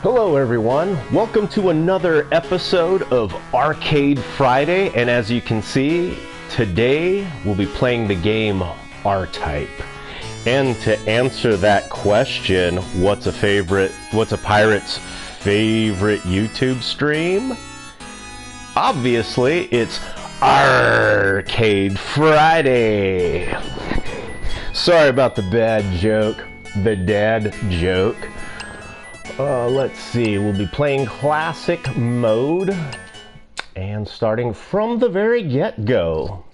Hello everyone, welcome to another episode of Arcade Friday, and as you can see, today we'll be playing the game R-Type. And to answer that question, what's a pirate's favorite YouTube stream? Obviously, it's Arcade Friday. Sorry about the dad joke. Let's see, we'll be playing classic mode and starting from the very get-go.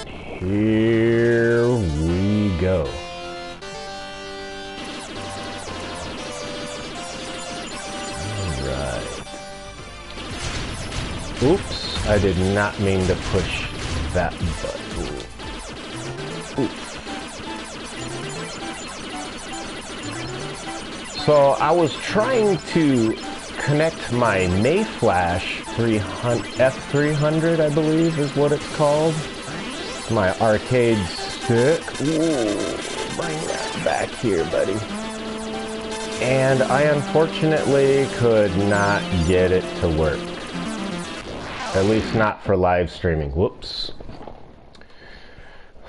And here we go. Alright. Oops, I did not mean to push that button. Oops. So I was trying to connect my Mayflash F300, I believe is what it's called. It's my arcade stick. Ooh, bring that back here, buddy. And I unfortunately could not get it to work. At least not for live streaming. Whoops.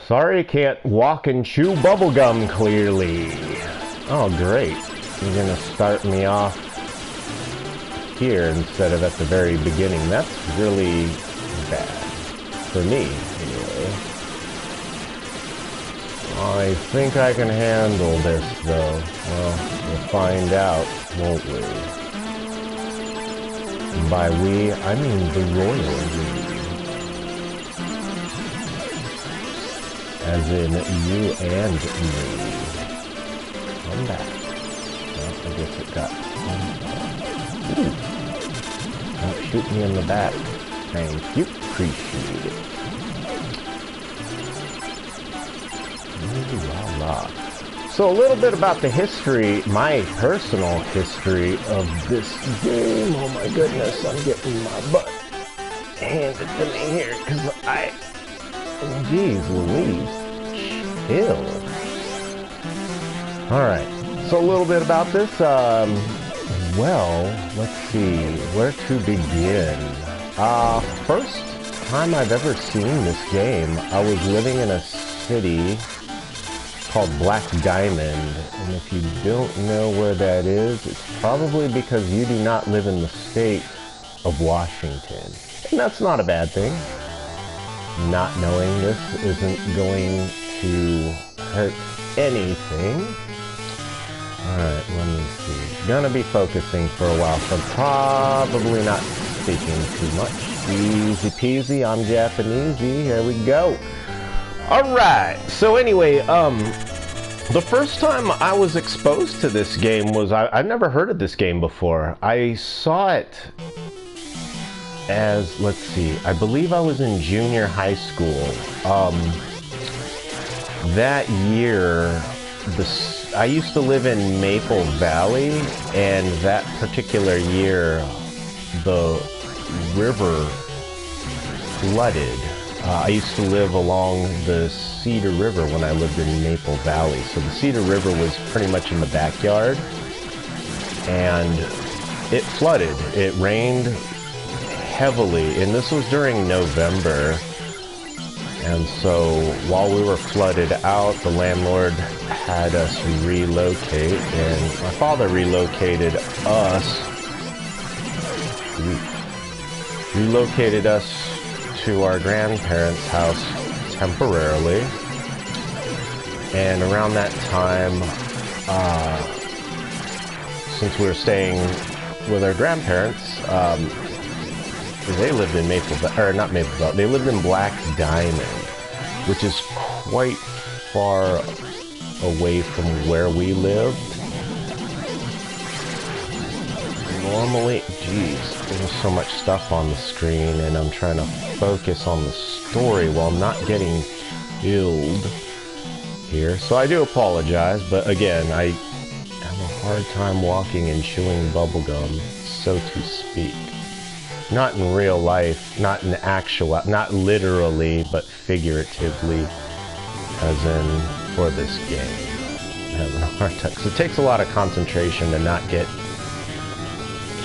Sorry, can't walk and chew bubblegum clearly. Oh, great. You're gonna start me off here instead of at the very beginning. That's really bad. For me, anyway. I think I can handle this, though. Well, we'll find out, won't we? And by we, I mean the royal we. As in you and me. Come back. I guess it got... Ooh. Don't shoot me in the back. Thank you. Appreciate it. Ooh, la la. So a little bit about the history, my personal history of this game. Oh my goodness, I'm getting my butt handed to me here because oh geez Louise. Chill. Alright. So a little bit about this, well, let's see, where to begin. First time I've ever seen this game, I was living in a city called Black Diamond, and if you don't know where that is, it's probably because you do not live in the state of Washington. And that's not a bad thing. Not knowing this isn't going to hurt anything. Alright, let me see. Gonna be focusing for a while, so probably not speaking too much. Easy peasy, I'm Japanesey, here we go. Alright, so anyway, the first time I was exposed to this game was, I've never heard of this game before. I saw it as, let's see, I believe I was in junior high school. That year, I used to live in Maple Valley, and that particular year, the river flooded. I used to live along the Cedar River when I lived in Maple Valley. So the Cedar River was pretty much in the backyard, and it flooded. It rained heavily, and this was during November. And so while we were flooded out, the landlord had us relocate, and my father relocated us to our grandparents' house temporarily. And around that time, since we were staying with our grandparents, they lived in they lived in Black Diamond, which is quite far away from where we lived. Normally, geez, there's so much stuff on the screen, and I'm trying to focus on the story while not getting killed here. So I do apologize, but again, I have a hard time walking and chewing bubblegum, so to speak. Not in real life, not in actual, not literally, but figuratively, as in for this game. having a hard time. 'Cause it takes a lot of concentration to not get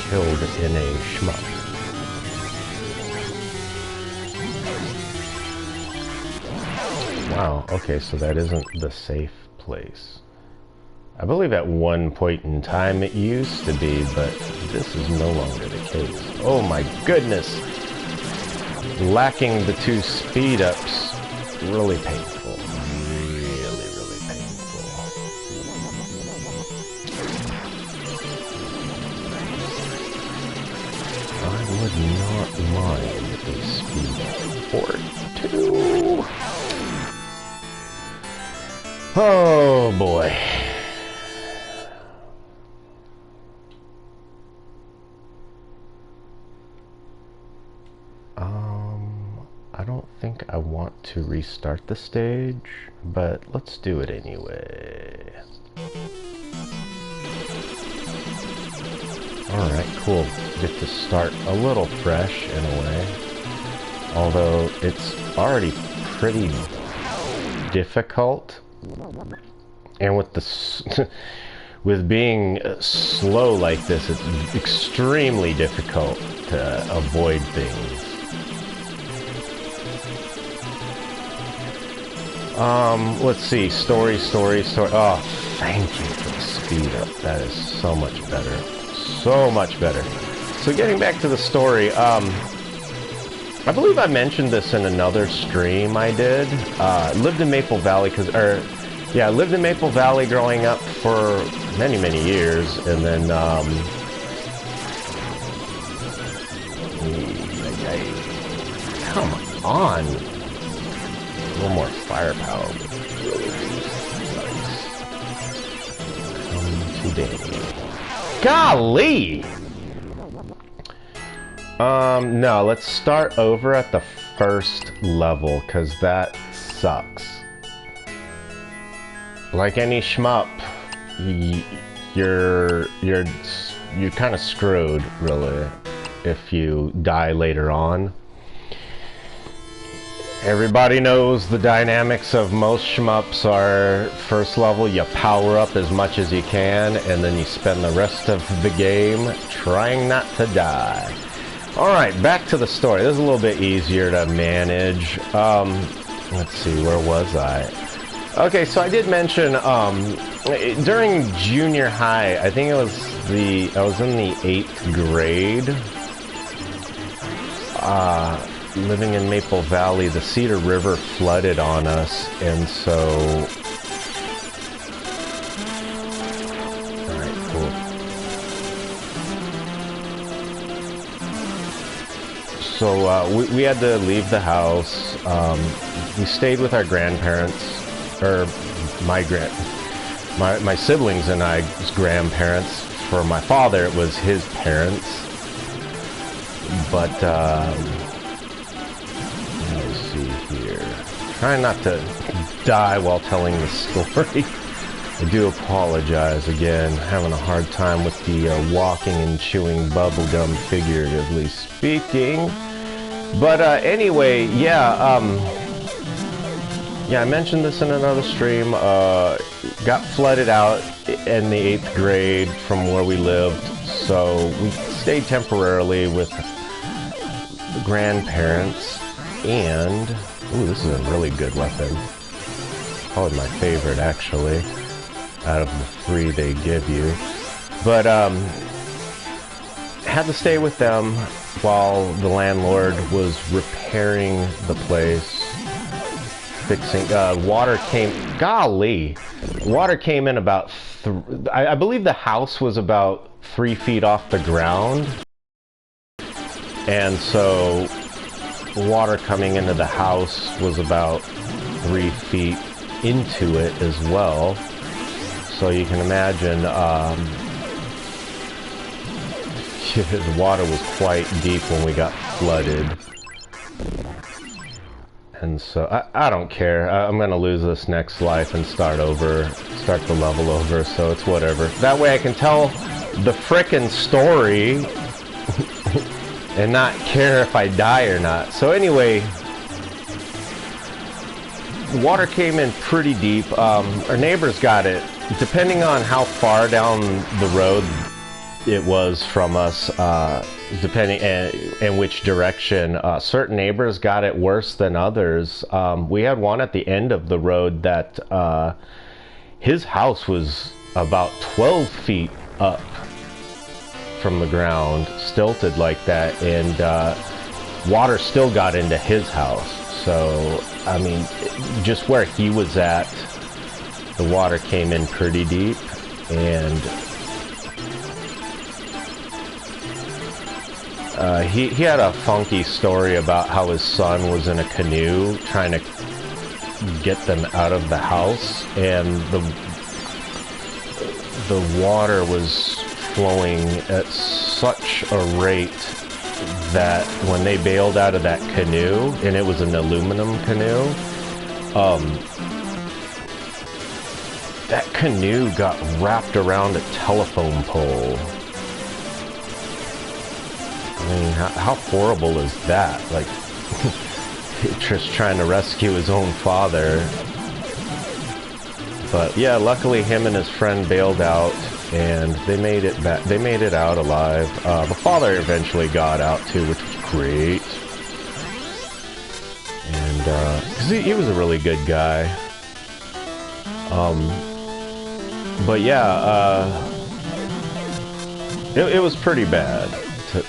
killed in a shmup. Wow, okay, so that isn't the safe place. I believe at one point in time it used to be, but this is no longer the case. Oh my goodness! Lacking the 2 speed ups, really painful. Really, really painful. I would not mind a speed up or 2. Oh boy. I don't think I want to restart the stage, but let's do it anyway. Alright, cool. Get to start a little fresh in a way. Although it's already pretty difficult. And with the with being slow like this, it's extremely difficult to avoid things. Let's see. Story. Oh, thank you for the speed up. That is so much better. So much better. So getting back to the story, I believe I mentioned this in another stream I did. Lived in Maple Valley I lived in Maple Valley growing up for many, many years, and then, come on! A little more firepower would really be nice. Come today. Golly! No, let's start over at the first level, because that sucks. Like any shmup, you're kind of screwed, really, if you die later on. Everybody knows the dynamics of most shmups are first level, you power up as much as you can, and then you spend the rest of the game trying not to die. Alright, back to the story. This is a little bit easier to manage. Let's see, where was I? Okay, so I did mention, during junior high, I think I was in the 8th grade, living in Maple Valley, the Cedar River flooded on us, and so... Alright, cool. So, we had to leave the house. We stayed with our grandparents. Or my siblings and I's grandparents. For my father, it was his parents. But let me see here. Trying not to die while telling the story. I do apologize again. Having a hard time with the walking and chewing bubblegum, figuratively speaking. But anyway, yeah. Yeah, I mentioned this in another stream. Got flooded out in the 8th grade from where we lived, so we stayed temporarily with the grandparents. And ooh, this is a really good weapon. Probably my favorite, actually, out of the 3 they give you. But had to stay with them while the landlord was repairing the place. Fixing, water came in about, I believe the house was about 3 feet off the ground, and so water coming into the house was about 3 feet into it as well. So you can imagine, the water was quite deep when we got flooded. And so, I don't care. I'm going to lose this next life and start the level over, so it's whatever. That way I can tell the frickin' story and not care if I die or not. So anyway, the water came in pretty deep. Our neighbors got it depending on how far down the road it was from us, depending in which direction, certain neighbors got it worse than others. We had one at the end of the road that his house was about 12 feet up from the ground, stilted like that, and water still got into his house. So, I mean, just where he was at, the water came in pretty deep, and he had a funky story about how his son was in a canoe trying to get them out of the house, and the water was flowing at such a rate that when they bailed out of that canoe, and it was an aluminum canoe, that canoe got wrapped around a telephone pole. I mean, how horrible is that? Like, just trying to rescue his own father. But yeah, luckily him and his friend bailed out, and they made it back. They made it out alive. The father eventually got out too, which was great. And because he was a really good guy. But yeah, it was pretty bad,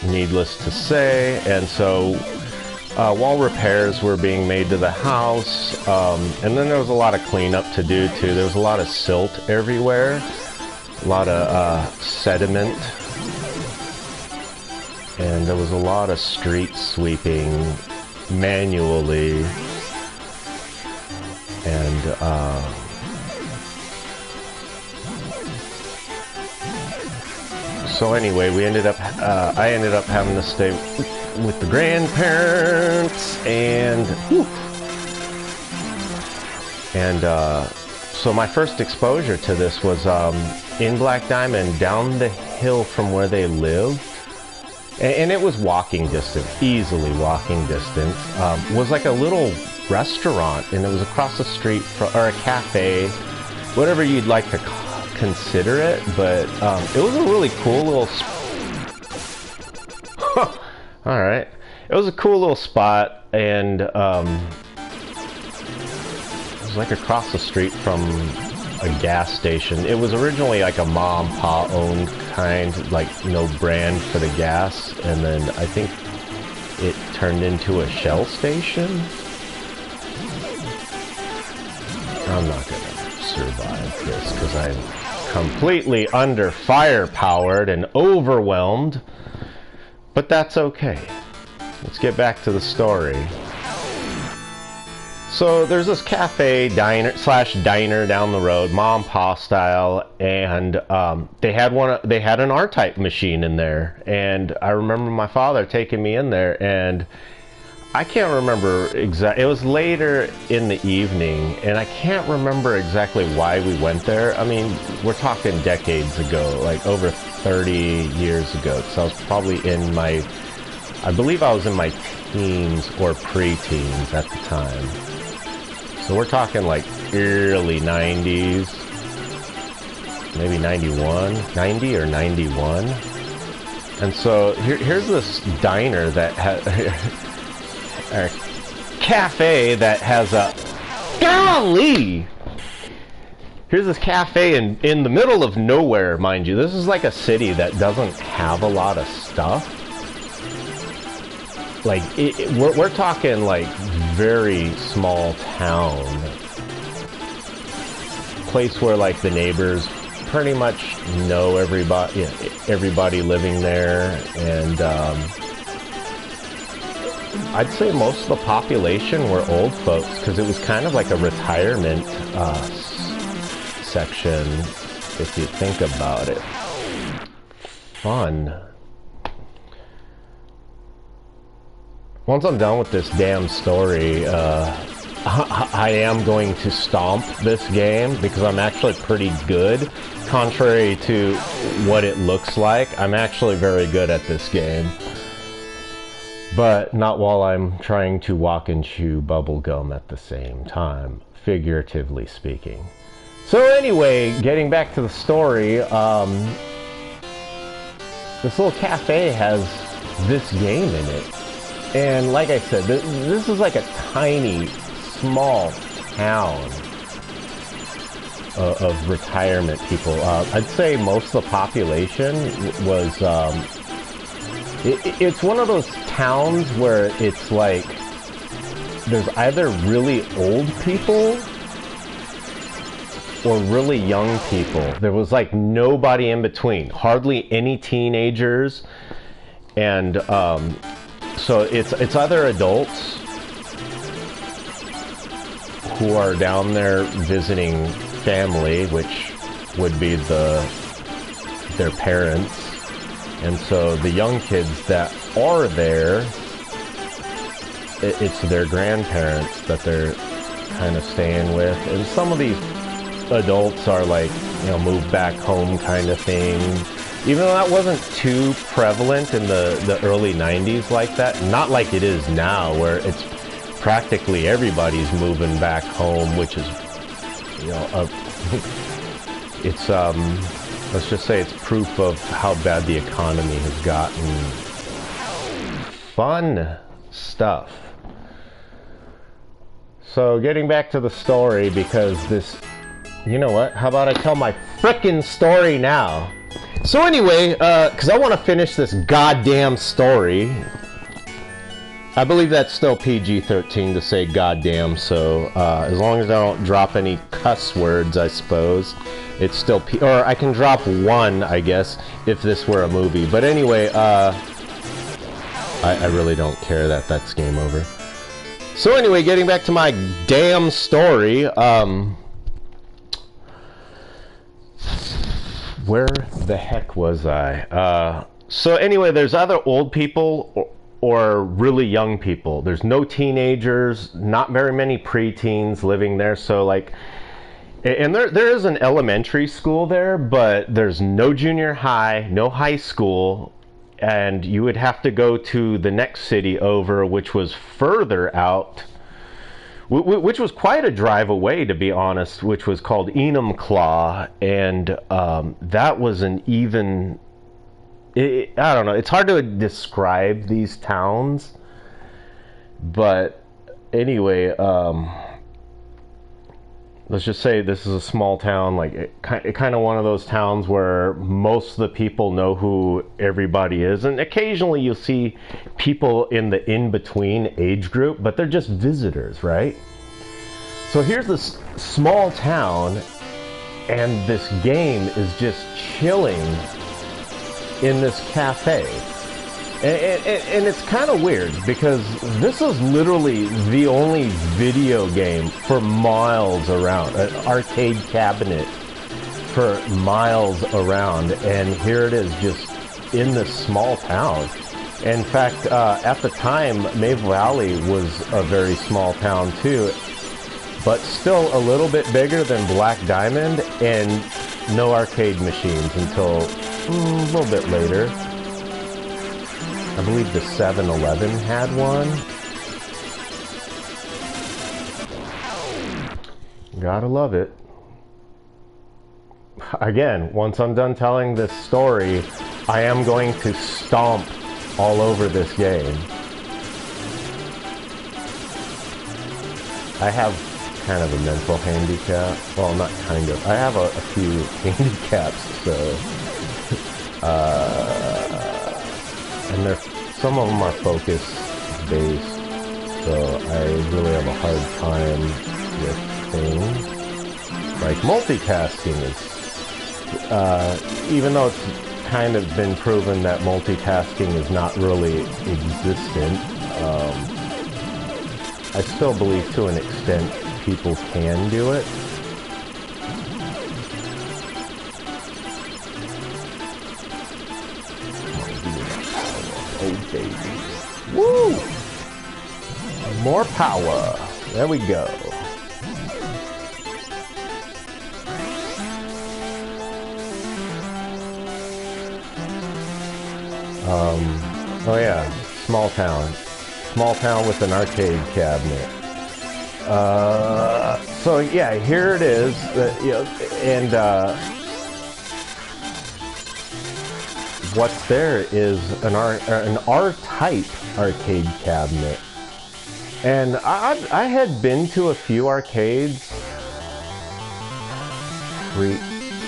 needless to say. And so while repairs were being made to the house, and then there was a lot of cleanup to do too. There was a lot of silt everywhere, a lot of sediment, and there was a lot of street sweeping manually. And so anyway, I ended up having to stay with the grandparents, and so my first exposure to this was in Black Diamond, down the hill from where they lived, and it was walking distance, easily walking distance, was like a little restaurant, and it was across the street from, or a cafe, whatever you'd like to consider it, but it was a really cool little all right, it was a cool little spot, and it was like across the street from a gas station. It was originally like a mom pa owned kind, like no brand for the gas, and then I think it turned into a Shell station. I'm not gonna survive this because I'm completely under firepowered and overwhelmed, but that's okay. Let's get back to the story. So there's this cafe diner down the road, mom and pa style, and they had an R-Type machine in there, and I remember my father taking me in there, and I can't remember exactly. It was later in the evening, and I can't remember exactly why we went there. I mean, we're talking decades ago, like over 30 years ago. So I was probably I believe I was in my teens or pre-teens at the time. So we're talking like early 90s, maybe 90 or 91. And so here's this diner that has a cafe that has a golly. Here's this cafe in the middle of nowhere, mind you. This is like a city that doesn't have a lot of stuff. Like we're talking like very small town, place where like the neighbors pretty much know everybody, everybody living there, and I'd say most of the population were old folks, because it was kind of like a retirement section, if you think about it. Fun. Once I'm done with this damn story, I am going to stomp this game, because I'm actually pretty good. Contrary to what it looks like, I'm actually very good at this game. But not while I'm trying to walk and chew bubble gum at the same time, figuratively speaking. So anyway, getting back to the story, this little cafe has this game in it. And like I said, this is like a tiny, small town of retirement people. I'd say most of the population was... it's one of those towns where it's like there's either really old people or really young people. There was like nobody in between, hardly any teenagers, and so it's either adults who are down there visiting family, which would be their parents, and so the young kids that are there, it's their grandparents that they're kind of staying with, and some of these adults are like, you know, move back home kind of thing. Even though that wasn't too prevalent in the early 90s like that, not like it is now where it's practically everybody's moving back home, which is, you know, it's let's just say it's proof of how bad the economy has gotten. Fun stuff. So getting back to the story, because this, you know what, how about I tell my frickin' story now? So anyway, because I want to finish this goddamn story. I believe that's still PG-13 to say goddamn, so as long as I don't drop any cuss words, I suppose, it's still or I can drop one, I guess, if this were a movie. But anyway, I really don't care that that's game over. So anyway, getting back to my damn story, where the heck was I? So anyway, there's either old people or really young people. There's no teenagers, not very many preteens living there. So like, and there is an elementary school there, but there's no junior high, no high school, and you would have to go to the next city over, which was further out, which was quite a drive away, to be honest, which was called Enumclaw, and that was an even... I don't know, it's hard to describe these towns, but anyway, let's just say this is a small town, like kind of one of those towns where most of the people know who everybody is, and occasionally you'll see people in the in-between age group, but they're just visitors, right? So here's this small town, and this game is just chilling in this cafe, and it's kind of weird because this is literally the only video game for miles around, an arcade cabinet for miles around, and here it is just in this small town. In fact, at the time, Maple Valley was a very small town too, but still a little bit bigger than Black Diamond, and no arcade machines until a little bit later. I believe the 7-Eleven had one. Gotta love it. Again, once I'm done telling this story, I am going to stomp all over this game. I have kind of a mental handicap. Well, not kind of. I have a few handicaps, so... and some of them are focus based, so I really have a hard time with things. Like multitasking is, even though it's kind of been proven that multitasking is not really existent, I still believe to an extent people can do it. Oh, baby. Woo! More power. There we go. Oh yeah, small town. Small town with an arcade cabinet. So yeah, here it is. You know, and what's there is an R-type arcade cabinet. And I had been to a few arcades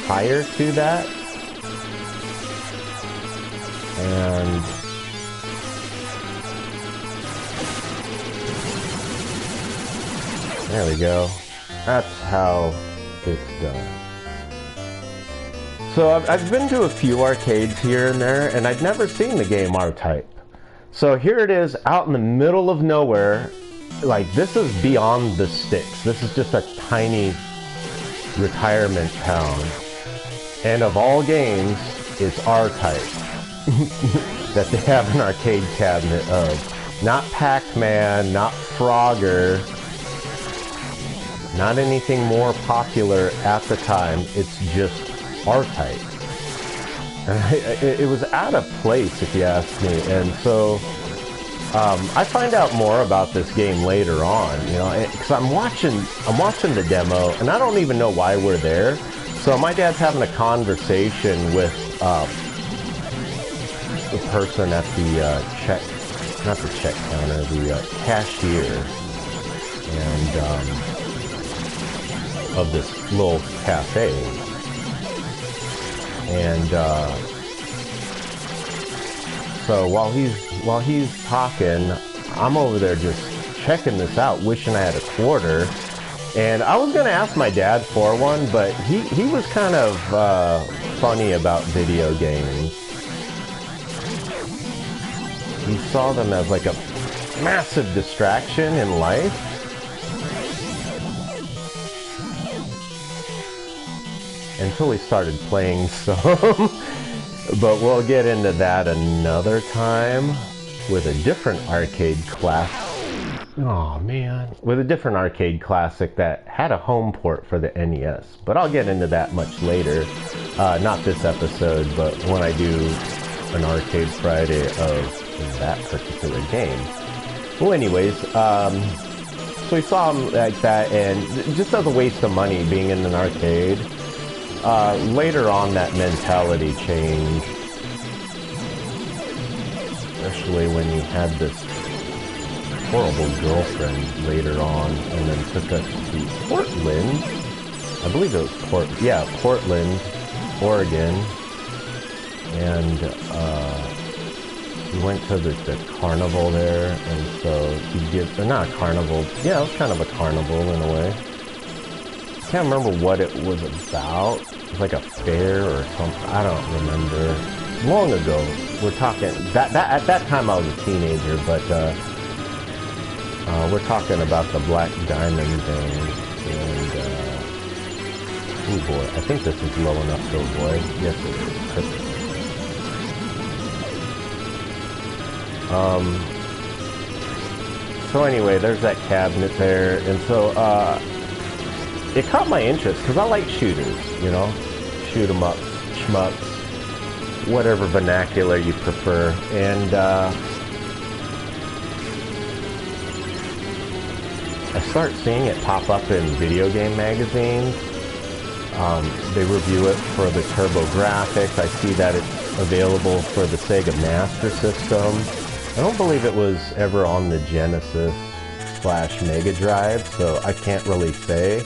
prior to that, and there we go. That's how it's done. So I've been to a few arcades here and there, and I'd never seen the game R-Type. So here it is out in the middle of nowhere. Like, this is beyond the sticks. This is just a tiny retirement town. And of all games, it's R-Type that they have an arcade cabinet of. Not Pac-Man, not Frogger, not anything more popular at the time. It's just R-Type. And it was out of place, if you ask me. And so I find out more about this game later on, you know, because I'm watching the demo, and I don't even know why we're there. So my dad's having a conversation with the person at the not the check counter, the cashier, and of this little cafe. And so while he's talking, I'm over there just checking this out, wishing I had a quarter. And I was gonna ask my dad for one, but he was kind of funny about video games. He saw them as like a massive distraction in life. Until he started playing some. But we'll get into that another time with a different arcade classic. Oh man. With a different arcade classic that had a home port for the NES. But I'll get into that much later. Not this episode, but when I do an Arcade Friday of that particular game. Well, anyways, so we saw him like that, and just as a waste of money being in an arcade. Later on, that mentality changed, especially when he had this horrible girlfriend later on, and then took us to Portland. I believe it was Portland, Oregon, and we went to the carnival there, and so he'd give, or not a carnival, yeah, it was kind of a carnival in a way. I can't remember what it was about. It was like a fair or something. I don't remember. Long ago. We're talking that at that time I was a teenager, but we're talking about the Black Diamond thing. And oh boy, I think this is low enough to avoid. Yes, it is. So anyway, there's that cabinet there, and so it caught my interest because I like shooters, you know, shoot 'em ups, shmups, whatever vernacular you prefer. And I start seeing it pop up in video game magazines. They review it for the TurboGrafx. I see that it's available for the Sega Master System. I don't believe it was ever on the Genesis / Mega Drive, so I can't really say.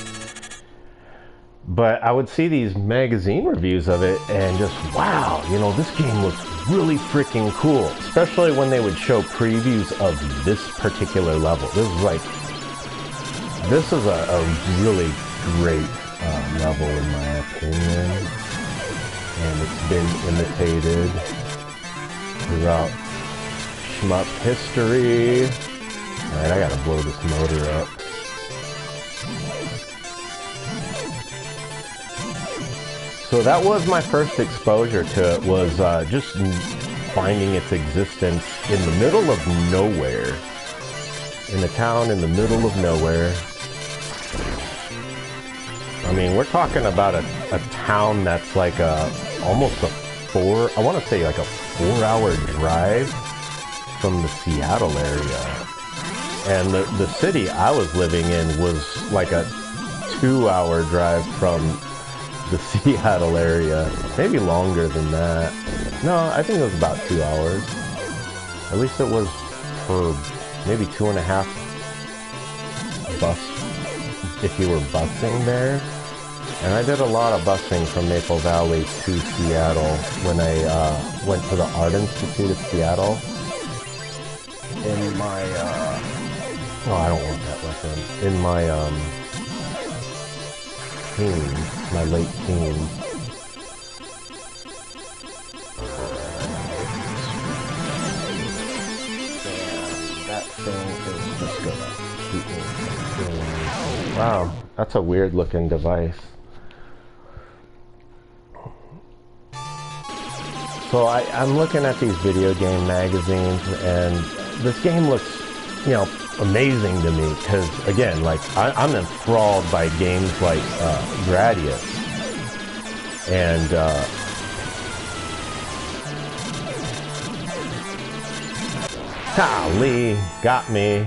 But I would see these magazine reviews of it and just, wow, you know, this game looks really freaking cool. Especially when they would show previews of this particular level. This is a really great level in my opinion. And it's been imitated throughout shmup history. Alright, I gotta blow this motor up. So that was my first exposure to it, was just finding its existence in the middle of nowhere. In a town in the middle of nowhere. I mean, we're talking about a town that's like almost a 4-hour drive from the Seattle area. And the city I was living in was like a 2-hour drive from the Seattle area. Maybe longer than that. No, I think it was about 2 hours. At least it was for maybe 2.5 bus, if you were busing there. And I did a lot of busing from Maple Valley to Seattle when I went to the Art Institute of Seattle. In my, oh, I don't want that weapon. In my, teens, my late teens. And that thing is just gonna keep me from. Wow, that's a weird looking device. So I'm looking at these video game magazines, and this game looks, you know, amazing to me, because again, like I'm enthralled by games like Gradius and golly, got me.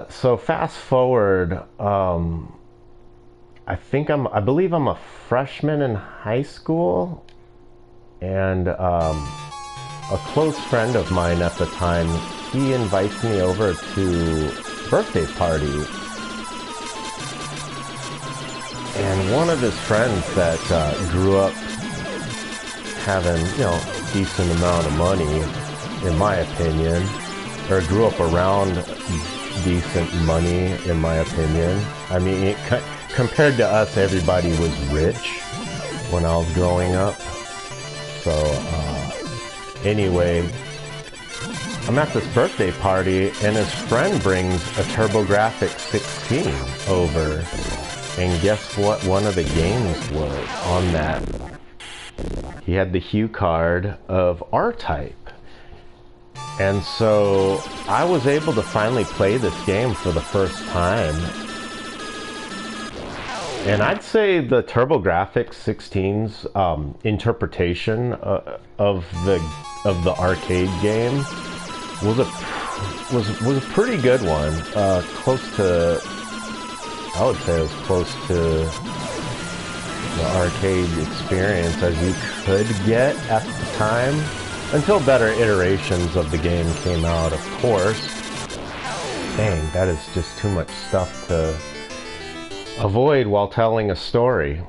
So fast forward, I believe I'm a freshman in high school, and a close friend of mine at the time, he invites me over to a birthday party. And one of his friends that grew up having, you know, decent amount of money, in my opinion, or grew up around decent money, in my opinion. I mean, compared to us, everybody was rich when I was growing up. So, anyway, I'm at this birthday party, and his friend brings a TurboGrafx-16 over. And guess what one of the games was on that? He had the hue card of R-Type. And so I was able to finally play this game for the first time. And I'd say the TurboGrafx-16's interpretation of the arcade game was a pretty good one. Close to, I would say it was close to the arcade experience as you could get at the time, until better iterations of the game came out, of course. Dang, that is just too much stuff to avoid while telling a story.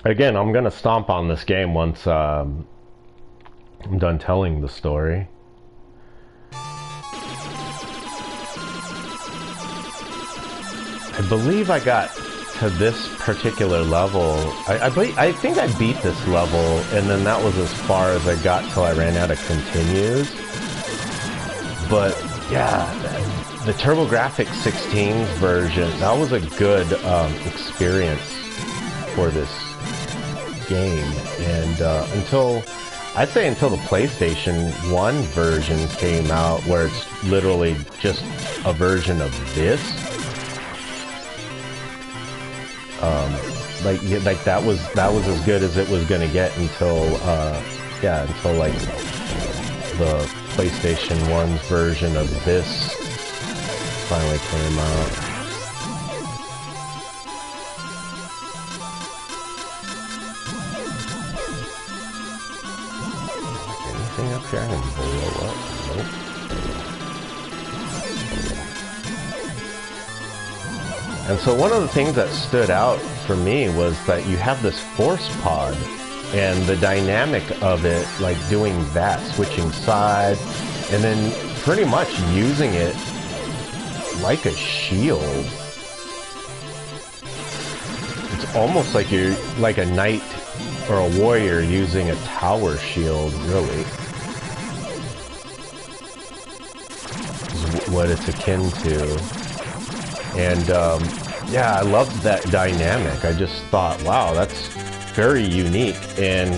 Again, I'm gonna stomp on this game once I'm done telling the story. I believe I got to this particular level. I think I beat this level, and then that was as far as I got till I ran out of continues. But yeah, the TurboGrafx-16's version, that was a good experience for this game. And I'd say until the PlayStation 1 version came out, where it's literally just a version of this. Like that was as good as it was gonna get until until like the PlayStation 1's version of this finally came out. Anything up here I can blow up? Nope. And so one of the things that stood out for me was that you have this force pod, and the dynamic of it, like doing that, switching sides, and then pretty much using it like a shield. It's almost like you're like a knight or a warrior using a tower shield, really. Is what it's akin to. And yeah, I loved that dynamic. I just thought, wow, that's very unique. And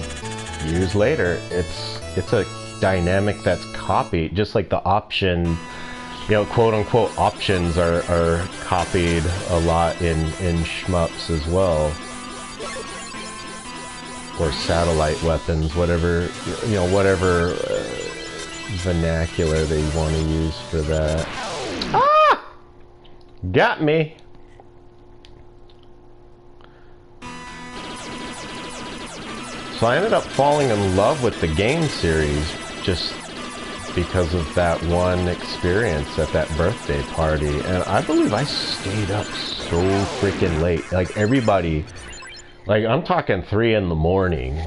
years later, it's a dynamic that's copied, just like the option, you know, quote unquote options are copied a lot in shmups as well, or satellite weapons, whatever, you know, whatever vernacular that you want to use for that. Ah! Got me! So I ended up falling in love with the game series just because of that one experience at that birthday party. And I believe I stayed up so freaking late. Like everybody, like I'm talking 3 in the morning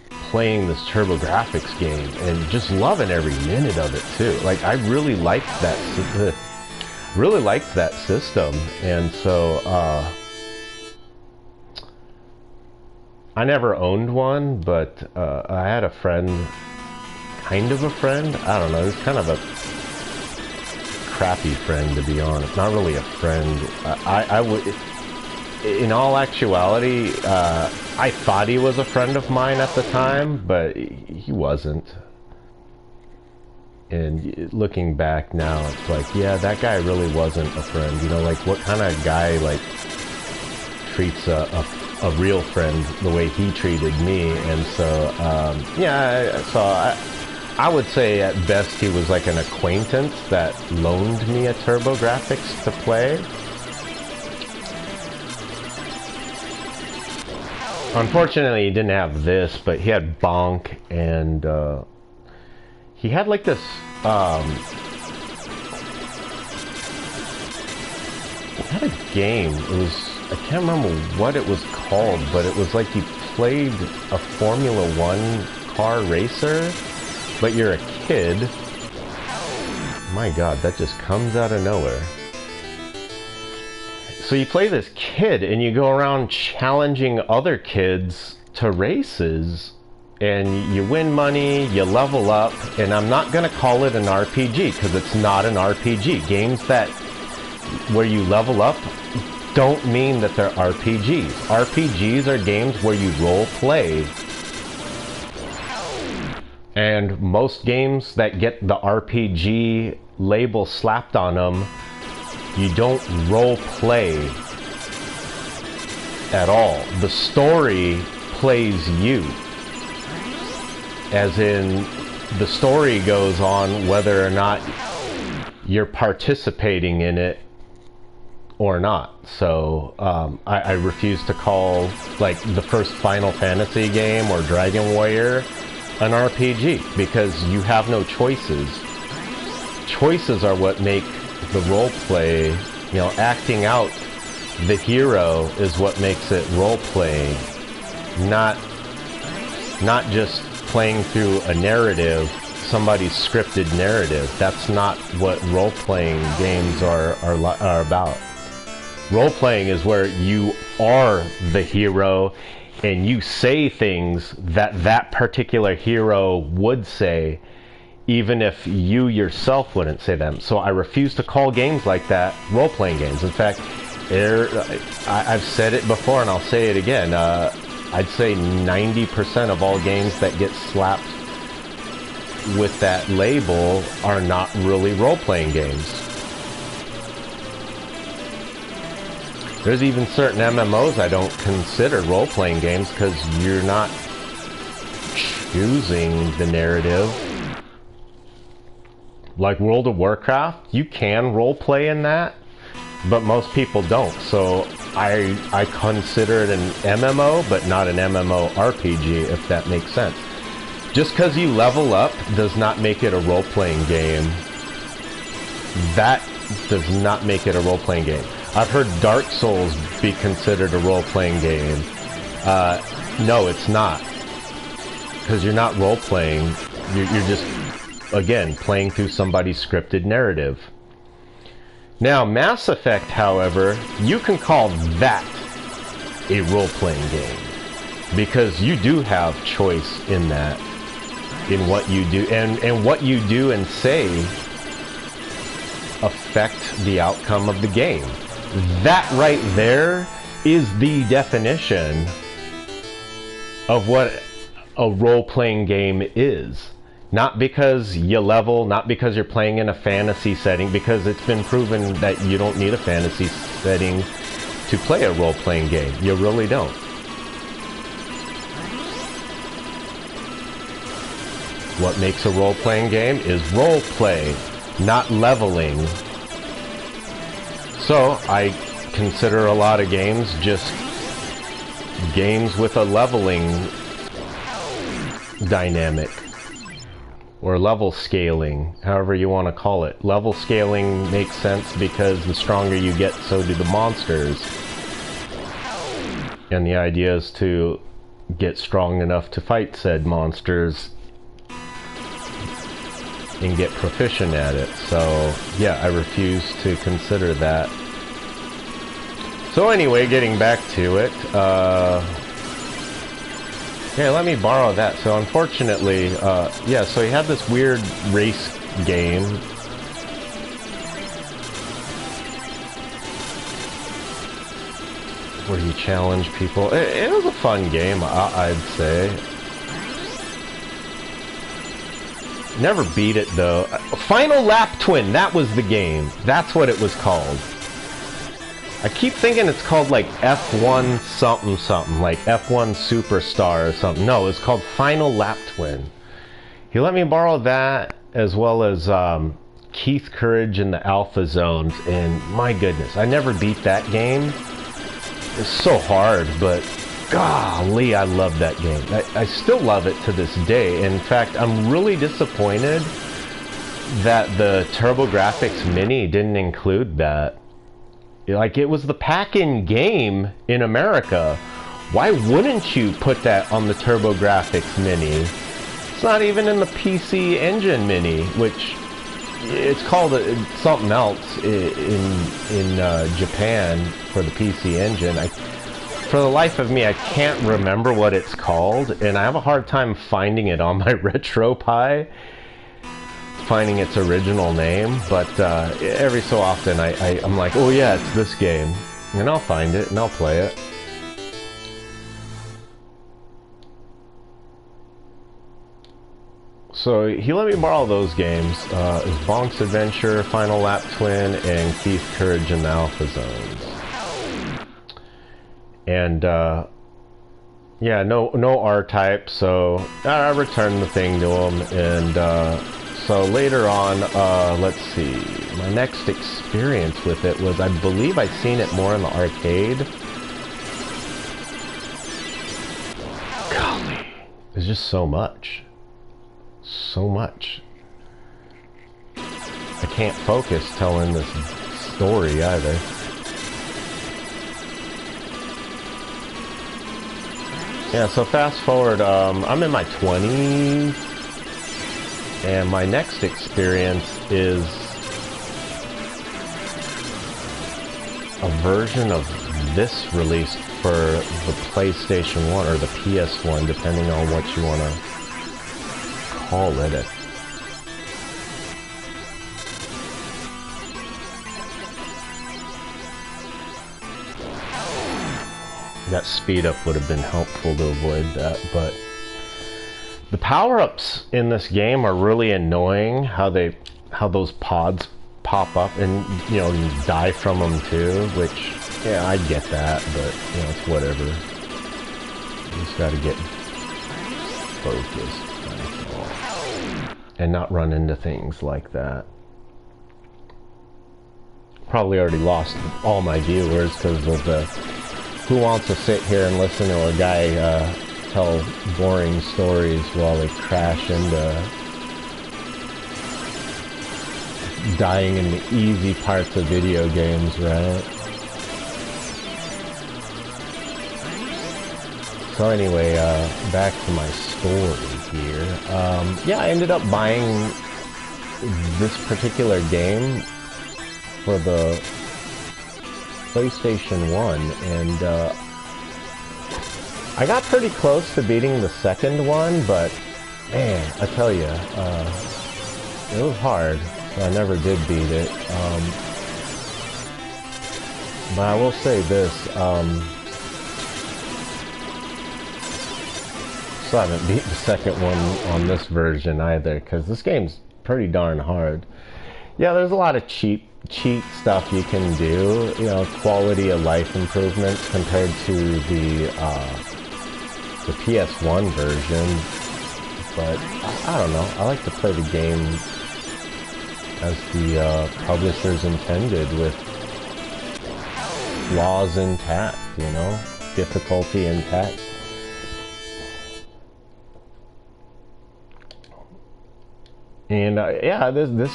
playing this TurboGrafx game and just loving every minute of it too. Like I really liked that system. And so I never owned one, but I had a friend, kind of a friend, I don't know, he was kind of a crappy friend, to be honest. Not really a friend. I would, in all actuality, I thought he was a friend of mine at the time, but he wasn't. And looking back now, it's like, yeah, that guy really wasn't a friend. You know, like what kind of guy like treats a real friend the way he treated me? And so yeah, so I would say at best he was like an acquaintance that loaned me a TurboGrafx to play. Unfortunately, he didn't have this, but he had Bonk, and he had like this he had a game. It was, I can't remember what it was called, but it was like you played a Formula One car racer, but you're a kid. My God, that just comes out of nowhere. So you play this kid and you go around challenging other kids to races, and you win money, you level up, and I'm not going to call it an RPG because it's not an RPG. Games that where you level up don't mean that they're RPGs. RPGs are games where you role play. And most games that get the RPG label slapped on them, you don't role play at all. The story plays you. As in, the story goes on whether or not you're participating in it or not. So I refuse to call like the first Final Fantasy game or Dragon Warrior an RPG because you have no choices. Choices are what make the role play, you know, acting out the hero is what makes it role playing, not just playing through a narrative, somebody's scripted narrative. That's not what role playing games are about. Role playing is where you are the hero and you say things that that particular hero would say, even if you yourself wouldn't say them. So I refuse to call games like that role-playing games. In fact, I've said it before and I'll say it again. I'd say 90% of all games that get slapped with that label are not really role-playing games. There's even certain MMOs I don't consider role-playing games because you're not choosing the narrative. Like World of Warcraft, you can role play in that, but most people don't. So I consider it an MMO, but not an MMORPG, if that makes sense. Just because you level up does not make it a role-playing game. That does not make it a role-playing game. I've heard Dark Souls be considered a role-playing game. No, it's not. Because you're not role-playing. You're just, again, playing through somebody's scripted narrative. Now, Mass Effect, however, you can call that a role-playing game. Because you do have choice in that, in what you do. And what you do and say affect the outcome of the game. That right there is the definition of what a role-playing game is. Not because you level, not because you're playing in a fantasy setting, because it's been proven that you don't need a fantasy setting to play a role-playing game. You really don't. What makes a role-playing game is role play, not leveling. So I consider a lot of games just games with a leveling dynamic, or level scaling, however you want to call it. Level scaling makes sense because the stronger you get, so do the monsters. And the idea is to get strong enough to fight said monsters and get proficient at it. So yeah, I refuse to consider that. So anyway, getting back to it, yeah, let me borrow that. So unfortunately, yeah, so he had this weird race game. Where you challenge people. It was a fun game, I'd say. Never beat it though. Final Lap Twin, that was the game. That's what it was called. I keep thinking it's called like F1 something something, like F1 Superstar or something. No, it's called Final Lap Twin. He let me borrow that, as well as Keith Courage in the Alpha Zones, and my goodness, I never beat that game. It's so hard, but golly, I love that game. I still love it to this day. In fact, I'm really disappointed that the TurboGrafx Mini didn't include that. Like, it was the pack-in game in America. Why wouldn't you put that on the TurboGrafx Mini? It's not even in the PC Engine Mini, which it's called something else in Japan for the PC Engine. For the life of me, I can't remember what it's called, and I have a hard time finding it on my RetroPie, finding its original name, but every so often I'm like, oh yeah, it's this game, and I'll find it and I'll play it. So he let me borrow those games. It was Bonk's Adventure, Final Lap Twin, and Keith Courage in the Alpha Zones. And yeah, no R-Type, so I returned the thing to him, and so later on, let's see, my next experience with it was, I believe I'd seen it more in the arcade. Golly, there's just so much. So much. I can't focus telling this story either. Yeah, so fast forward, I'm in my 20s, and my next experience is a version of this released for the PlayStation 1 or the PS1, depending on what you want to call it. That speed up would have been helpful to avoid that, but the power-ups in this game are really annoying. How those pods pop up, and you know, you die from them too, which, yeah, I get that, but you know, it's whatever. You just gotta get focused and not run into things like that. Probably already lost all my viewers because of the who wants to sit here and listen to a guy tell boring stories while they crash into dying in the easy parts of video games, right? So anyway, back to my story here. Yeah, I ended up buying this particular game for the PlayStation 1, and I got pretty close to beating the second one, but man, I tell you, it was hard, so I never did beat it. But I will say this, so I haven't beat the second one on this version either, because this game's pretty darn hard. Yeah, there's a lot of cheat stuff you can do, you know, quality of life improvements compared to the PS1 version. but I don't know. I like to play the game as the publishers intended, with flaws intact, you know, difficulty intact. And yeah, this,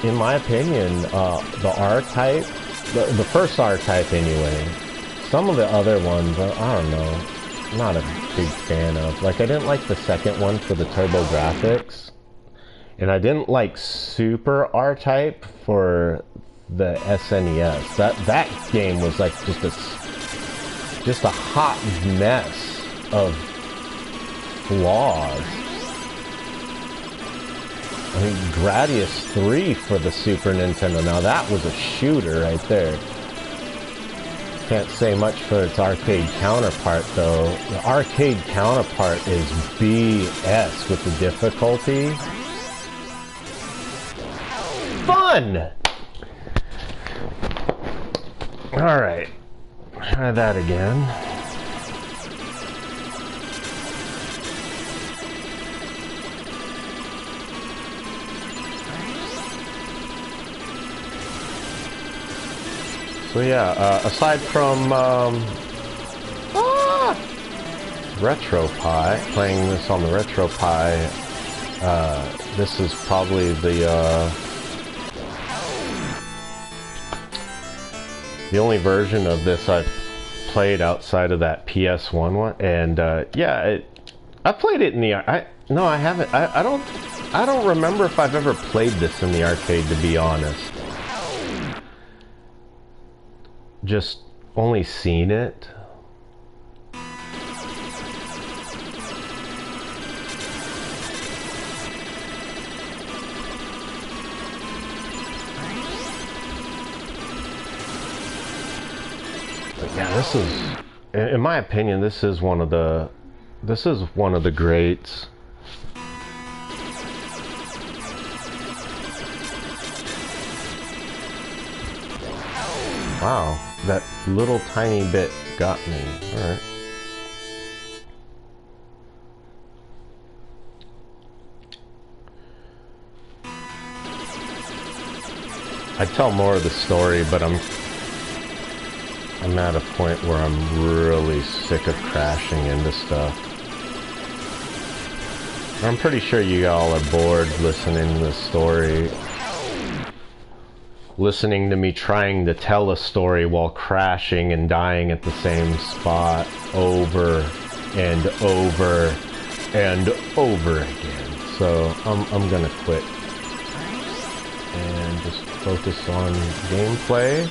in my opinion, the R-Type, the first R-Type anyway. Some of the other ones, I don't know, not a big fan of. Like, I didn't like the second one for the Turbo Graphics, and I didn't like Super R-Type for the SNES. That game was like just a hot mess of flaws. I mean, Gradius 3 for the Super Nintendo. Now that was a shooter right there. Can't say much for its arcade counterpart, though. The arcade counterpart is BS with the difficulty. Fun! Alright. Try that again. So yeah, aside from RetroPie, playing this on the RetroPie, this is probably the only version of this I've played outside of that PS1 one, and yeah, I played it in the no, I haven't. I don't remember if I've ever played this in the arcade, to be honest. Just only seen it. But yeah, this is, in my opinion, this is one of the greats. Wow, that little tiny bit got me. Alright. I'd tell more of the story, but I'm at a point where I'm really sick of crashing into stuff. I'm pretty sure you all are bored listening to this story. Listening to me trying to tell a story while crashing and dying at the same spot over and over and over again. So I'm gonna quit and just focus on gameplay.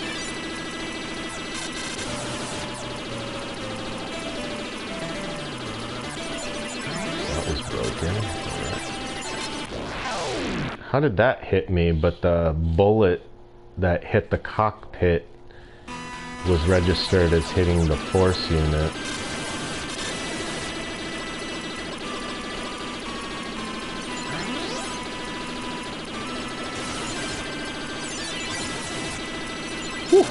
That was broken. Right. How did that hit me? But the bullet that hit the cockpit was registered as hitting the force unit. Whew.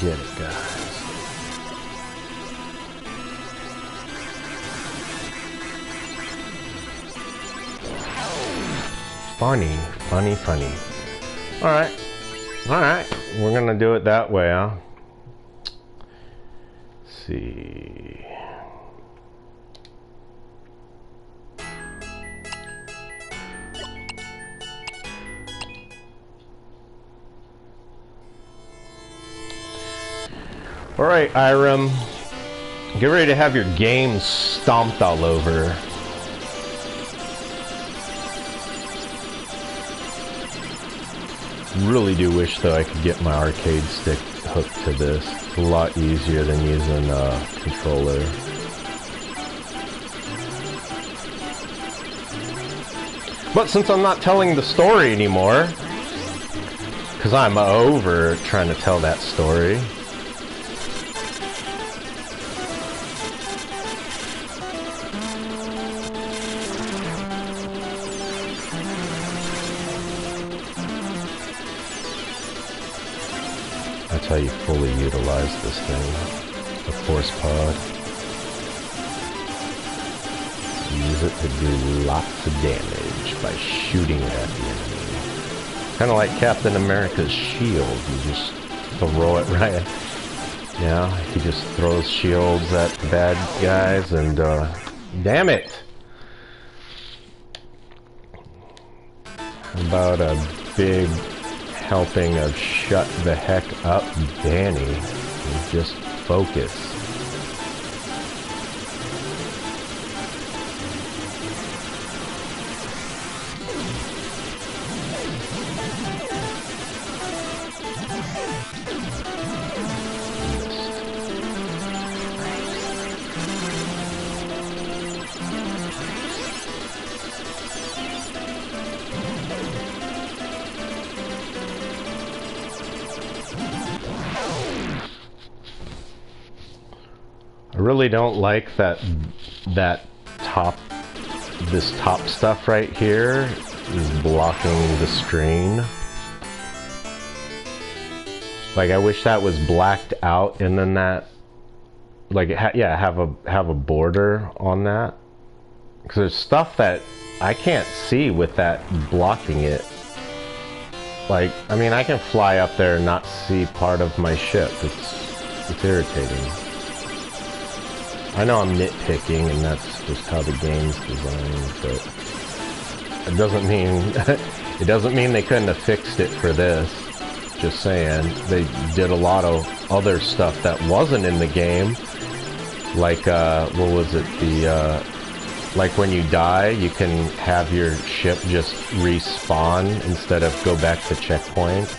Get it, guys. Funny. Alright. We're gonna do it that way, huh? Let's see. Alright, Irem. Get ready to have your game stomped all over. Really do wish, though, I could get my arcade stick hooked to this. It's a lot easier than using a controller. But since I'm not telling the story anymore, because I'm over trying to tell that story. That's how you fully utilize this thing. The force pod. Use it to do lots of damage by shooting it at the enemy. Kind of like Captain America's shield. You just throw it right. Yeah, he just throws shields at the bad guys and damn it! How about a big helping of shut the heck up, Danny, and just focus. I really don't like that this top stuff right here is blocking the screen. Like I wish that was blacked out and then that, like have a border on that. Because there's stuff that I can't see with that blocking it. Like, I mean, I can fly up there and not see part of my ship. It's irritating. I know I'm nitpicking, and that's just how the game's designed, but it doesn't mean they couldn't have fixed it for this. Just saying, they did a lot of other stuff that wasn't in the game, like what was it? Like when you die, you can have your ship just respawn instead of go back to checkpoint.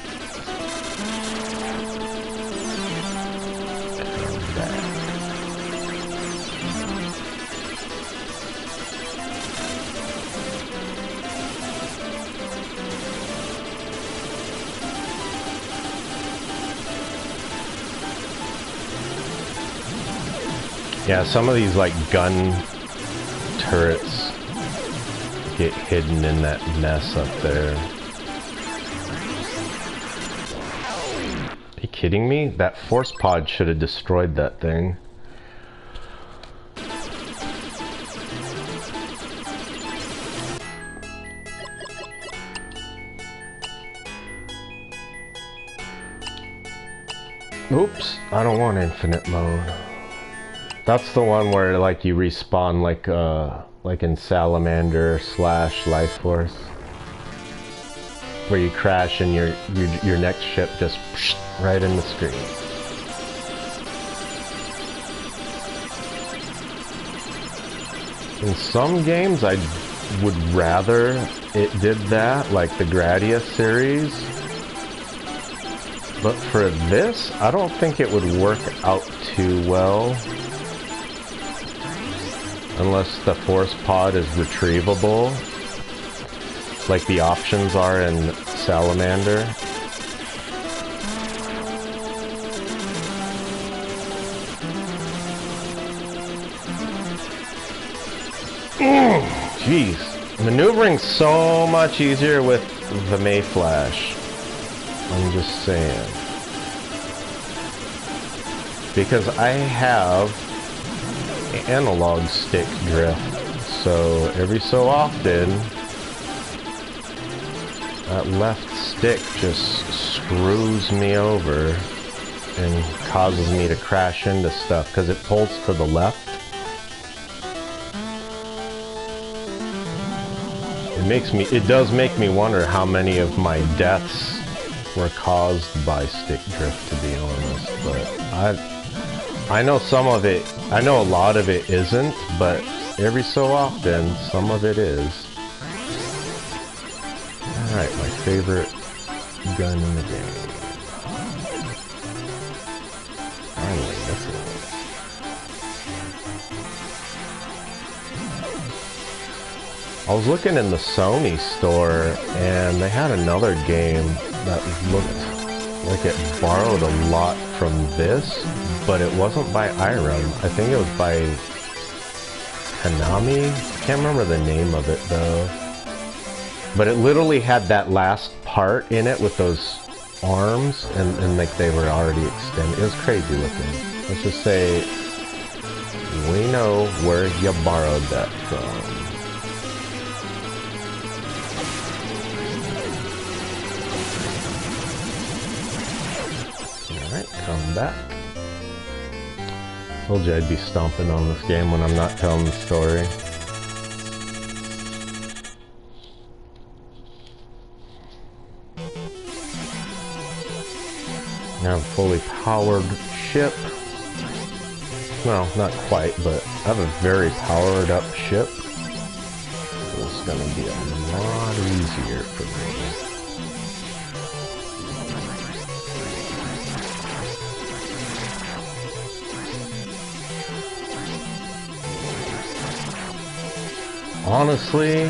Yeah, some of these like gun turrets get hidden in that mess up there. Are you kidding me? That force pod should have destroyed that thing. Oops, I don't want infinite mode. That's the one where like you respawn like in Salamander / Life Force, where you crash and your next ship just right in the screen. In some games I would rather it did that, like the Gradius series, but for this I don't think it would work out too well. Unless the force pod is retrievable, like the options are in Salamander. Jeez, maneuvering's so much easier with the Mayflash. I'm just saying. Because I have analog stick drift, so every so often that left stick just screws me over and causes me to crash into stuff because it pulls to the left. It does make me wonder how many of my deaths were caused by stick drift, to be honest, but I know some of it, I know a lot of it isn't, but every so often, some of it is. Alright, my favorite gun in the game. Finally, this I was looking in the Sony store, and they had another game that looked like it borrowed a lot from this, but it wasn't by Irem. I think it was by Konami. Can't remember the name of it though. But it literally had that last part in it with those arms, and like they were already extended. It was crazy looking. Let's just say we know where you borrowed that from. Alright, come back. Told you I'd be stomping on this game when I'm not telling the story. Now a fully powered ship. No, not quite, but I have a very powered up ship. So it's gonna be a lot easier for me. Honestly,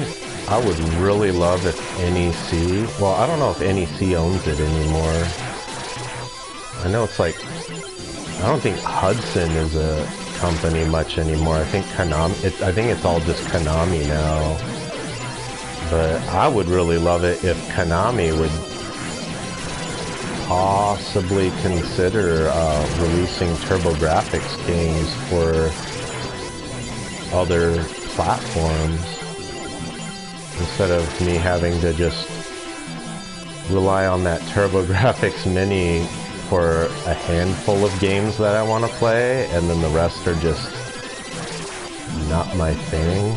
I would really love if NEC, well, I don't know if NEC owns it anymore. I know it's like, I don't think Hudson is a company much anymore. I think Konami, I think it's all just Konami now. But I would really love it if Konami would possibly consider releasing TurboGrafx games for other platforms instead of me having to just rely on that TurboGrafx Mini for a handful of games that I want to play, and then the rest are just not my thing.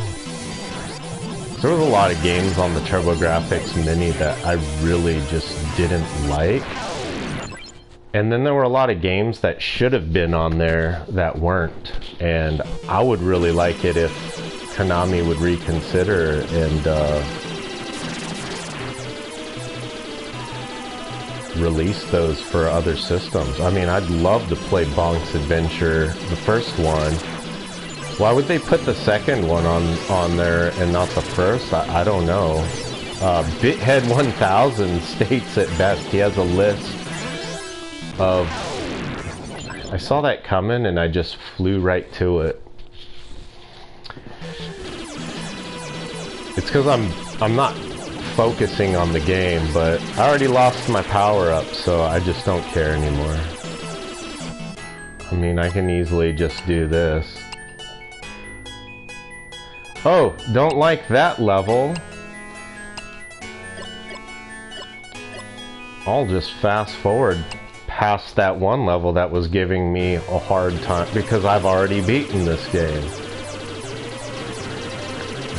There was a lot of games on the TurboGrafx Mini that I really just didn't like. And then there were a lot of games that should have been on there that weren't. And I would really like it if Konami would reconsider and release those for other systems. I mean, I'd love to play Bonk's Adventure, the first one. Why would they put the second one on there and not the first? I don't know. Bithead 1000 states it best. He has a list of... I saw that coming and I just flew right to it. It's because I'm not focusing on the game, but I already lost my power-up, so I just don't care anymore. I mean, I can easily just do this. Oh, don't like that level. I'll just fast forward past that one level that was giving me a hard time because I've already beaten this game.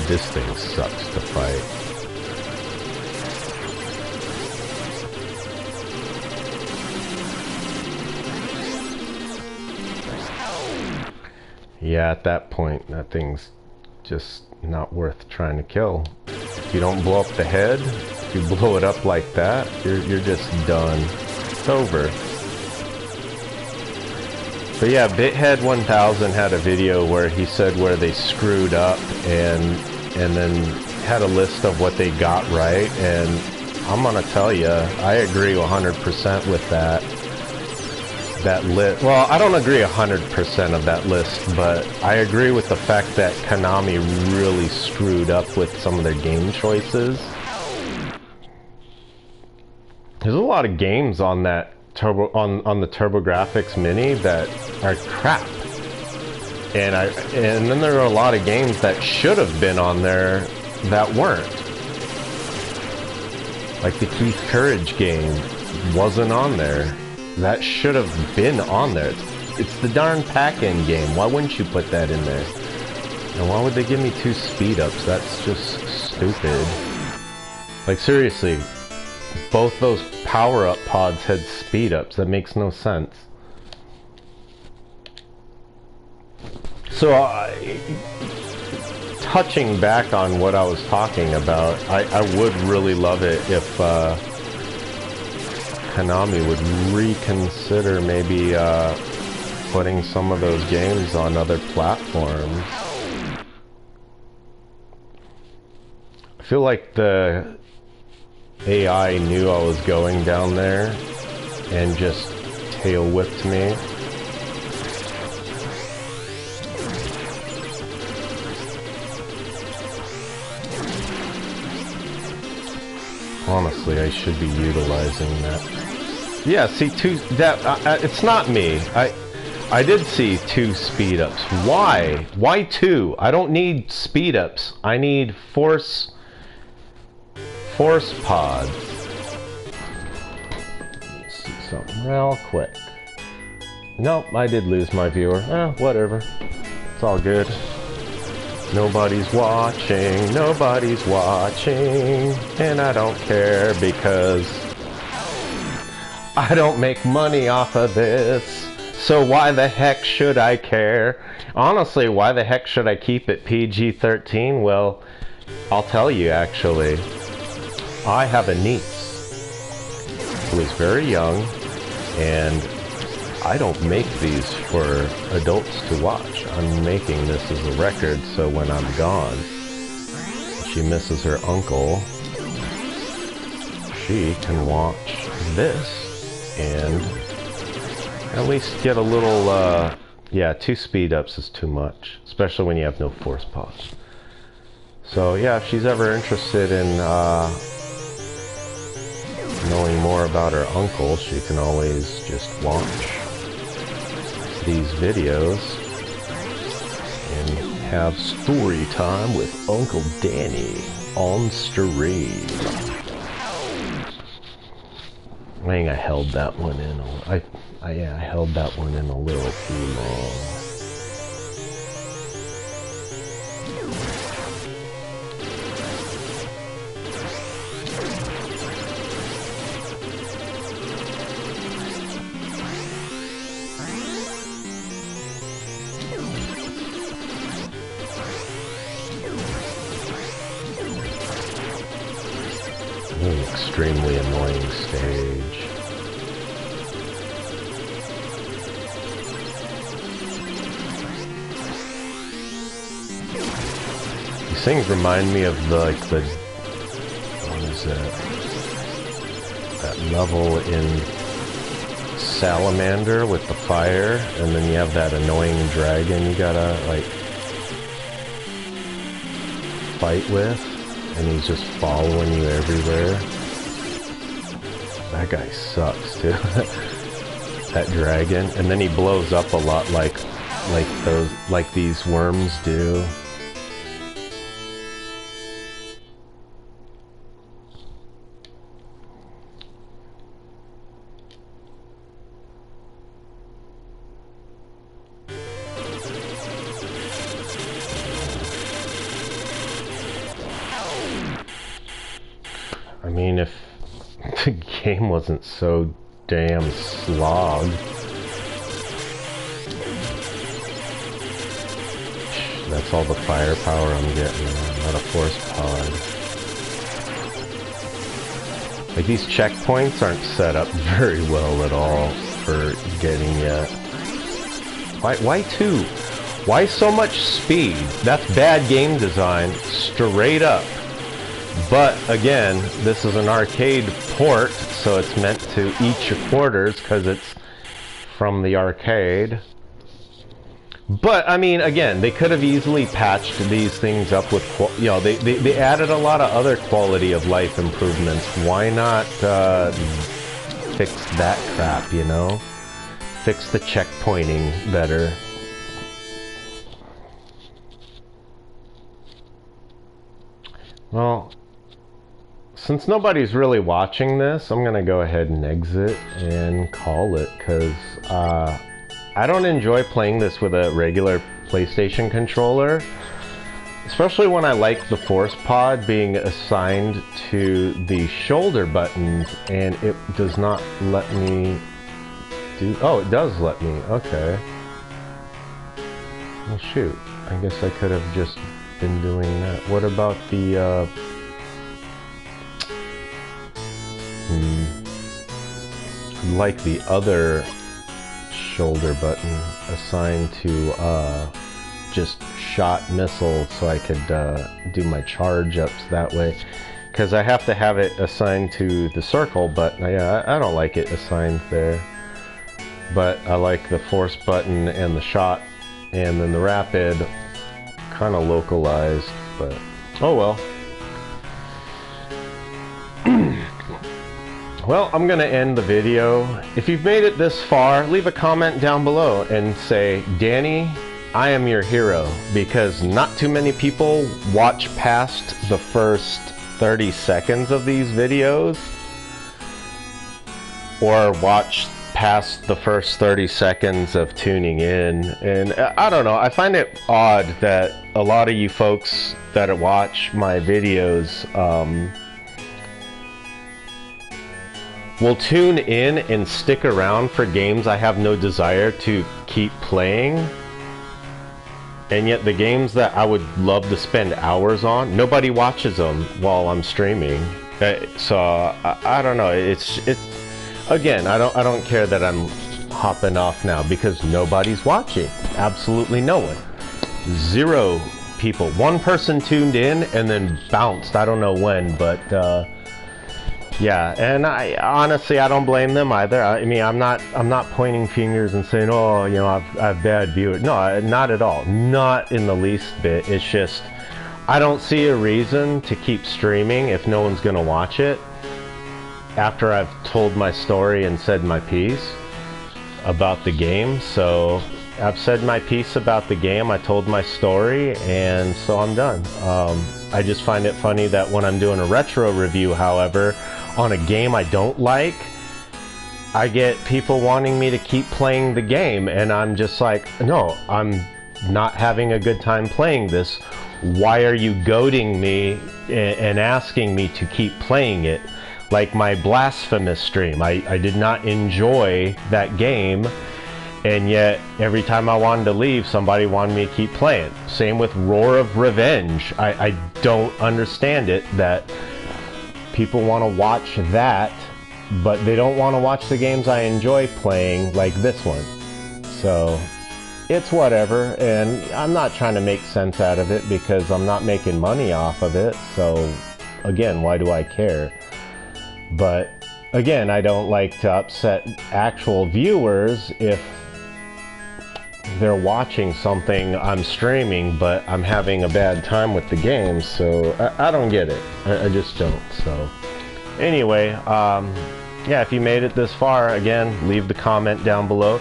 This thing sucks to fight. Yeah, at that point, that thing's just not worth trying to kill. If you don't blow up the head, if you blow it up like that, you're just done. It's over. But yeah, Bithead 1000 had a video where he said where they screwed up and then had a list of what they got right, and I'm gonna tell you, I agree 100% with that list. Well, I don't agree 100% of that list, but I agree with the fact that Konami really screwed up with some of their game choices. There's a lot of games on that on the TurboGrafx Mini that are crap. And then there are a lot of games that should have been on there that weren't. Like the Keith Courage game wasn't on there. That should have been on there. It's the darn pack-in game. Why wouldn't you put that in there? And why would they give me 2 speed-ups? That's just stupid. Like seriously, both those power-up pods had speed-ups. That makes no sense. So, touching back on what I was talking about, I would really love it if Konami would reconsider maybe putting some of those games on other platforms. feel like the AI knew I was going down there and just tail whipped me. Honestly, I should be utilizing that. Yeah, see, it's not me. I did see 2 speed ups. Why? Why 2? I don't need speed ups. I need force pods. Let's see something real quick. Nope, I did lose my viewer. Whatever. It's all good. Nobody's watching, and I don't care because I don't make money off of this, so why the heck should I care? Honestly, why the heck should I keep it PG-13? Well, I'll tell you actually. I have a niece who is very young, and I don't make these for adults to watch. I'm making this as a record so when I'm gone, she misses her uncle, she can watch this and at least get a little, yeah, 2 speed ups is too much, especially when you have no force pause. So yeah, if she's ever interested in knowing more about her uncle, she can always just watch these videos and have story time with Uncle Danny on stream. I think I held that one in. I held that one in a little too long. An extremely annoying stage. These things remind me of the, like, the, what is that? That level in Salamander with the fire, and then you have that annoying dragon you gotta, like, fight with. And he's just following you everywhere. That guy sucks too. That dragon. And then he blows up a lot like these worms do. I mean, if the game wasn't so damn slog. That's all the firepower I'm getting, not a force pod. Like, these checkpoints aren't set up very well at all for getting yet. Why 2? Why so much speed? That's bad game design, straight up. But again, this is an arcade port, so it's meant to eat your quarters because it's from the arcade. But I mean, again, they could have easily patched these things up with, you know, they added a lot of other quality of life improvements. Why not fix that crap, you know? Fix the checkpointing better. Well, since nobody's really watching this, I'm gonna go ahead and exit and call it, because I don't enjoy playing this with a regular PlayStation controller, especially when I like the force pod being assigned to the shoulder buttons, and it does not let me do... Oh, it does let me, okay. Well, shoot, I guess I could have just been doing that. What about the like the other shoulder button assigned to just shot missiles so I could do my charge ups that way. Because I have to have it assigned to the circle, but yeah, I don't like it assigned there. But I like the force button and the shot, and then the rapid kind of localized, but oh well. Well, I'm gonna end the video. If you've made it this far, leave a comment down below and say, Danny, I am your hero, because not too many people watch past the first 30 seconds of these videos, or watch past the first 30 seconds of tuning in. And I don't know, I find it odd that a lot of you folks that watch my videos will tune in and stick around for games I have no desire to keep playing, and yet the games that I would love to spend hours on, nobody watches them while I'm streaming. So I don't know, it's again, I don't care that I'm hopping off now, because nobody's watching. Absolutely no one. 0 people. 1 person tuned in and then bounced. I don't know when, but yeah, and I honestly, I don't blame them either. I mean, I'm not pointing fingers and saying, oh, you know, I've bad viewers. No, not at all. Not in the least bit. It's just, I don't see a reason to keep streaming if no one's gonna watch it after I've told my story and said my piece about the game. So I've said my piece about the game, I told my story, and so I'm done. I just find it funny that when I'm doing a retro review, however, on a game I don't like, I get people wanting me to keep playing the game, and I'm just like, no, I'm not having a good time playing this. Why are you goading me and asking me to keep playing it? Like my Blasphemous stream, I did not enjoy that game, and yet every time I wanted to leave, somebody wanted me to keep playing. Same with Roar of Revenge. I don't understand it, that people want to watch that, but they don't want to watch the games I enjoy playing, like this one. So it's whatever, and I'm not trying to make sense out of it because I'm not making money off of it. So again, why do I care? But again, I don't like to upset actual viewers if they're watching something I'm streaming, but I'm having a bad time with the game. So I don't get it. I just don't. So anyway, yeah, if you made it this far, again, leave the comment down below.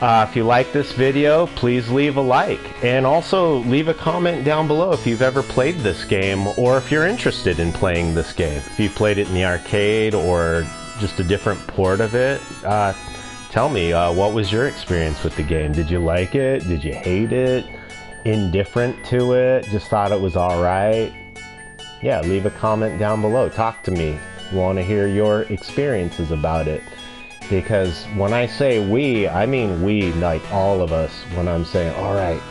If you like this video, please leave a like, and also leave a comment down below if you've ever played this game, or if you're interested in playing this game. If you played it in the arcade or just a different port of it, tell me, what was your experience with the game? Did you like it? Did you hate it? Indifferent to it? Just thought it was alright? Yeah, leave a comment down below. Talk to me. I want to hear your experiences about it. Because when I say we, I mean we, like all of us. When I'm saying, alright,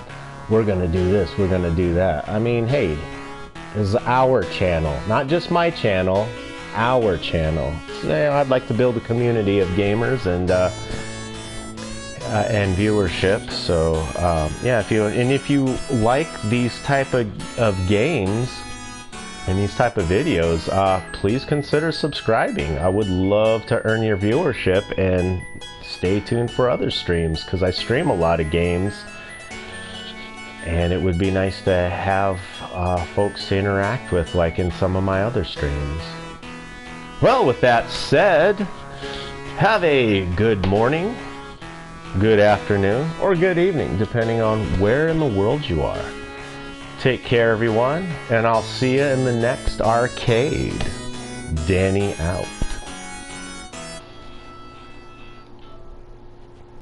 we're going to do this, we're going to do that. I mean, hey, this is our channel. Not just my channel, our channel. So, I'd like to build a community of gamers and viewership. So yeah, if you like these type of games and these type of videos, please consider subscribing. I would love to earn your viewership, and stay tuned for other streams, because I stream a lot of games, and it would be nice to have folks to interact with, like in some of my other streams. Well, with that said, have a good morning, good afternoon, or good evening, depending on where in the world you are. Take care, everyone, and I'll see you in the next arcade. Danny out.